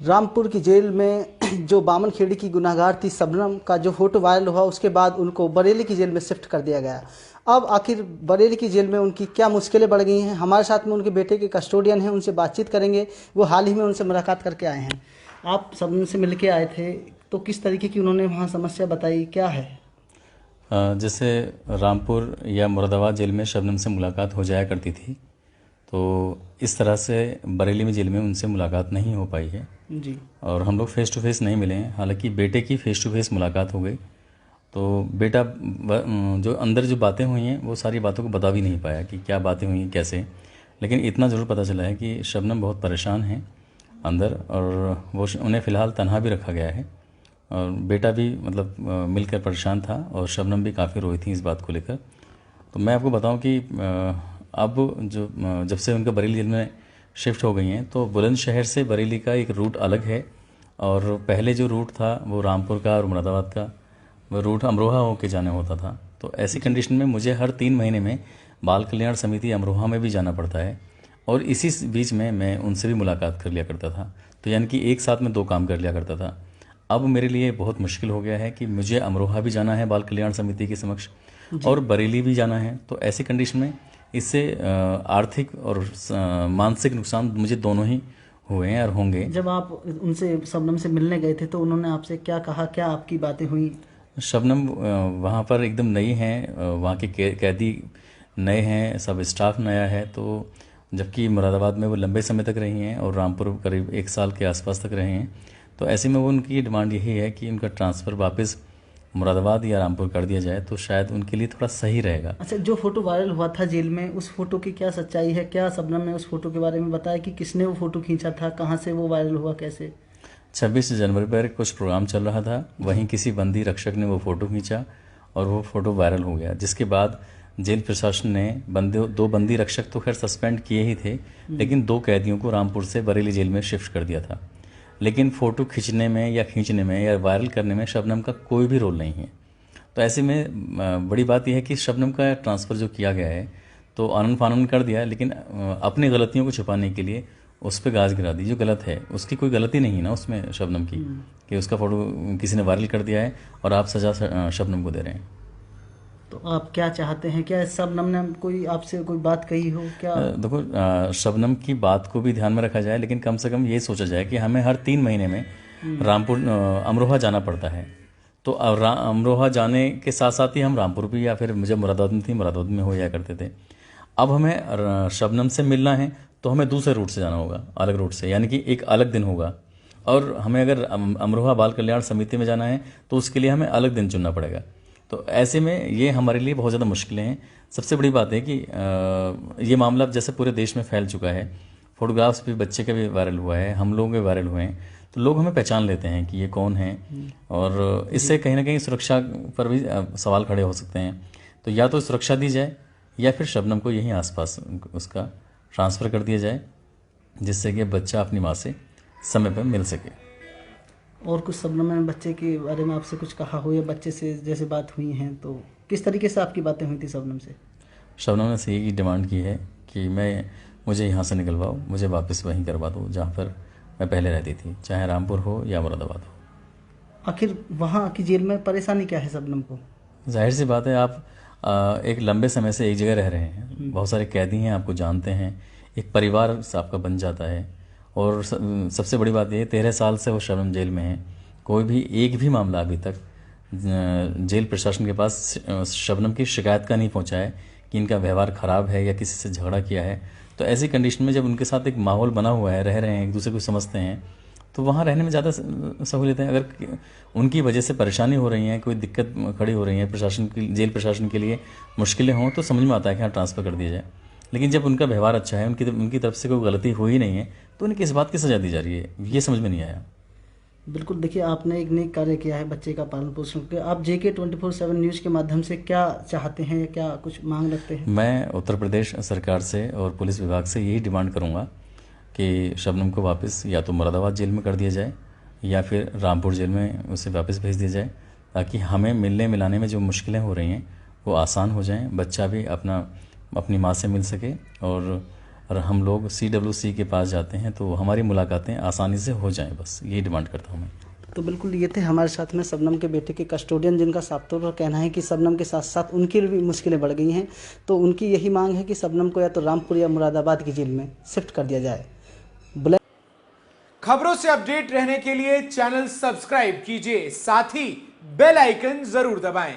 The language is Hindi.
रामपुर की जेल में जो बामन खेड़ी की गुनाहगार थी शबनम का जो फोटो वायरल हुआ, उसके बाद उनको बरेली की जेल में शिफ्ट कर दिया गया। अब आखिर बरेली की जेल में उनकी क्या मुश्किलें बढ़ गई हैं, हमारे साथ में उनके बेटे के कस्टोडियन हैं, उनसे बातचीत करेंगे। वो हाल ही में उनसे मुलाकात करके आए हैं। आप शबनम से मिल के आए थे, तो किस तरीके की उन्होंने वहाँ समस्या बताई, क्या है? जैसे रामपुर या मुरादाबाद जेल में शबनम से मुलाकात हो जाया करती थी, तो इस तरह से बरेली में जेल में उनसे मुलाकात नहीं हो पाई है जी। और हम लोग फेस टू फेस नहीं मिले हैं। हालांकि बेटे की फेस टू फेस मुलाकात हो गई, तो बेटा जो अंदर जो बातें हुई हैं वो सारी बातों को बता भी नहीं पाया कि क्या बातें हुई हैं कैसे। लेकिन इतना ज़रूर पता चला है कि शबनम बहुत परेशान हैं अंदर, और वो उन्हें फ़िलहाल तनहा भी रखा गया है। और बेटा भी मतलब मिलकर परेशान था और शबनम भी काफ़ी रोई थी इस बात को लेकर। तो मैं आपको बताऊं कि अब जो जब से उनका बरेली जेल में शिफ्ट हो गई हैं, तो बुलंदशहर से बरेली का एक रूट अलग है, और पहले जो रूट था वो रामपुर का और मुरादाबाद का वो रूट अमरोहा होके जाना होता था। तो ऐसी कंडीशन में मुझे हर 3 महीने में बाल कल्याण समिति अमरोहा में भी जाना पड़ता है, और इसी बीच में मैं उनसे भी मुलाकात कर लिया करता था। तो यानी कि एक साथ में 2 काम कर लिया करता था। अब मेरे लिए बहुत मुश्किल हो गया है कि मुझे अमरोहा भी जाना है बाल कल्याण समिति के समक्ष, और बरेली भी जाना है। तो ऐसी कंडीशन में इससे आर्थिक और मानसिक नुकसान मुझे दोनों ही हुए हैं और होंगे। जब आप उनसे शबनम से मिलने गए थे तो उन्होंने आपसे क्या कहा, क्या आपकी बातें हुई? शबनम वहाँ पर एकदम नई हैं, वहाँ के कैदी नए हैं, सब स्टाफ नया है। तो जबकि मुरादाबाद में वो लंबे समय तक रही हैं और रामपुर करीब 1 साल के आसपास तक रहे हैं। तो ऐसे में वो उनकी डिमांड यही है कि उनका ट्रांसफ़र वापस मुरादाबाद या रामपुर कर दिया जाए, तो शायद उनके लिए थोड़ा सही रहेगा। अच्छा, जो फोटो वायरल हुआ था जेल में, उस फोटो की क्या सच्चाई है? क्या शबनम ने उस फोटो के बारे में बताया कि किसने वो फोटो खींचा था, कहाँ से वो वायरल हुआ, कैसे? 26 जनवरी पर कुछ प्रोग्राम चल रहा था, वहीं किसी बंदी रक्षक ने वो फ़ोटो खींचा और वो फ़ोटो वायरल हो गया, जिसके बाद जेल प्रशासन ने 2 बंदी रक्षक तो खैर सस्पेंड किए ही थे, लेकिन 2 कैदियों को रामपुर से बरेली जेल में शिफ्ट कर दिया था। लेकिन फ़ोटो खींचने में या वायरल करने में शबनम का कोई भी रोल नहीं है। तो ऐसे में बड़ी बात यह है कि शबनम का ट्रांसफ़र जो किया गया है तो आनन फानन कर दिया, लेकिन अपनी गलतियों को छुपाने के लिए उस पर गाज गिरा दी। जो गलत है उसकी कोई गलती नहीं है ना उसमें शबनम की, कि उसका फ़ोटो किसी ने वायरल कर दिया है और आप सज़ा शबनम को दे रहे हैं। तो आप क्या चाहते हैं? क्या शबनम ने कोई आपसे कोई बात कही हो क्या? देखो, शबनम की बात को भी ध्यान में रखा जाए, लेकिन कम से कम ये सोचा जाए कि हमें हर 3 महीने में रामपुर अमरोहा जाना पड़ता है। तो अमरोहा जाने के साथ साथ ही हम रामपुर भी, या फिर मुझे मुरादाबाद में थी मुरादाबाद में हो जाया करते थे। अब हमें शबनम से मिलना है तो हमें दूसरे रूट से जाना होगा, अलग रूट से, यानी कि एक अलग दिन होगा। और हमें अगर अमरोहा बाल कल्याण समिति में जाना है तो उसके लिए हमें अलग दिन चुनना पड़ेगा। तो ऐसे में ये हमारे लिए बहुत ज़्यादा मुश्किलें हैं। सबसे बड़ी बात है कि ये मामला अब जैसे पूरे देश में फैल चुका है, फोटोग्राफ्स भी बच्चे का भी वायरल हुआ है, हम लोगों के वायरल हुए हैं, तो लोग हमें पहचान लेते हैं कि ये कौन है, और इससे कहीं ना कहीं सुरक्षा पर भी सवाल खड़े हो सकते हैं। तो या तो सुरक्षा दी जाए या फिर शबनम को यहीं आसपास उसका ट्रांसफ़र कर दिया जाए, जिससे कि बच्चा अपनी माँ से समय पर मिल सके। और कुछ शबनम ने बच्चे के बारे में आपसे कुछ कहा हो, या बच्चे से जैसे बात हुई हैं तो किस तरीके से आपकी बातें हुई थी शबनम से? शबनम ने यही डिमांड की है कि मुझे यहाँ से निकलवाओ, मुझे वापस वहीं करवा दो जहाँ पर मैं पहले रहती थी, चाहे रामपुर हो या मुरादाबाद हो। आखिर वहाँ की जेल में परेशानी क्या है शबनम को? जाहिर सी बात है, आप एक लंबे समय से एक जगह रह रहे हैं, बहुत सारे कैदी हैं, आपको जानते हैं, एक परिवार से आपका बन जाता है। और सबसे बड़ी बात यह है, 13 साल से वो शबनम जेल में है, कोई भी एक भी मामला अभी तक जेल प्रशासन के पास शबनम की शिकायत का नहीं पहुंचा है कि इनका व्यवहार ख़राब है या किसी से झगड़ा किया है। तो ऐसी कंडीशन में जब उनके साथ एक माहौल बना हुआ है, रह रहे हैं, एक दूसरे को समझते हैं, तो वहाँ रहने में ज़्यादा सहूलियत है। अगर उनकी वजह से परेशानी हो रही है, कोई दिक्कत खड़ी हो रही है, जेल प्रशासन के लिए मुश्किलें हों, तो समझ में आता है कि हाँ ट्रांसफ़र कर दिया जाए। लेकिन जब उनका व्यवहार अच्छा है, उनकी तरफ से कोई गलती हुई नहीं है, तो उन्हें किस बात की सज़ा दी जा रही है, ये समझ में नहीं आया। बिल्कुल, देखिए आपने एक नेक कार्य किया है बच्चे का पालन पोषण के। आप JK 24/7 न्यूज़ के माध्यम से क्या चाहते हैं, या क्या कुछ मांग रखते हैं? मैं उत्तर प्रदेश सरकार से और पुलिस विभाग से यही डिमांड करूंगा कि शबनम को वापस या तो मुरादाबाद जेल में कर दिया जाए या फिर रामपुर जेल में उसे वापस भेज दिया जाए, ताकि हमें मिलने मिलाने में जो मुश्किलें हो रही हैं वो आसान हो जाएं, बच्चा भी अपनी माँ से मिल सके, और और हम लोग CWC के पास जाते हैं तो हमारी मुलाकातें आसानी से हो जाएं, बस यही डिमांड करता हूँ मैं। तो बिल्कुल ये थे हमारे साथ में शबनम के बेटे के कस्टोडियन, जिनका साफ तौर पर कहना है कि शबनम के साथ साथ उनकी भी मुश्किलें बढ़ गई हैं। तो उनकी यही मांग है कि शबनम को या तो रामपुर या मुरादाबाद की जेल में शिफ्ट कर दिया जाए। खबरों से अपडेट रहने के लिए चैनल सब्सक्राइब कीजिए, साथ ही बेल आइकन जरूर दबाएं।